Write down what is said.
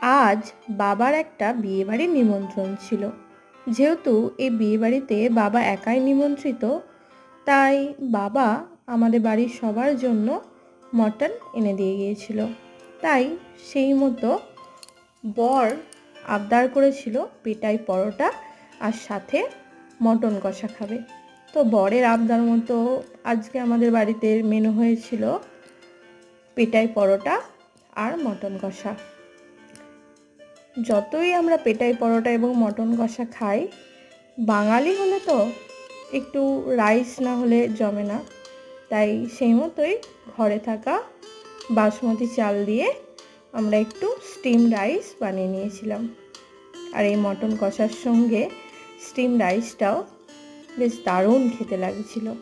আজ বাবার একটা বিয়েবাড়ির নিমন্ত্রণ ছিল। যেহেতু এই বিয়েবাড়িতে বাবা একাই নিমন্ত্রিত, তাই বাবা আমাদের বাড়ির সবার জন্য মটন এনে দিয়ে গিয়েছিল। তাই সেই মতো বর আবদার করেছিল পেটাই পরোটা আর সাথে মটন কষা খাবে। তো বরের আবদার মতো আজকে আমাদের বাড়িতে মেনু হয়েছিল পেটাই পরোটা আর মটন কষা। যতই আমরা পেটাই পরোটা এবং মটন কষা খাই, বাঙালি হলে তো একটু রাইস না হলে জমে না। তাই সেই মতোই ঘরে থাকা বাসমতি চাল দিয়ে আমরা একটু স্টিম রাইস বানিয়ে নিয়েছিলাম। আর এই মটন কষার সঙ্গে স্টিম রাইসটাও বেশ দারুণ খেতে লাগছিল।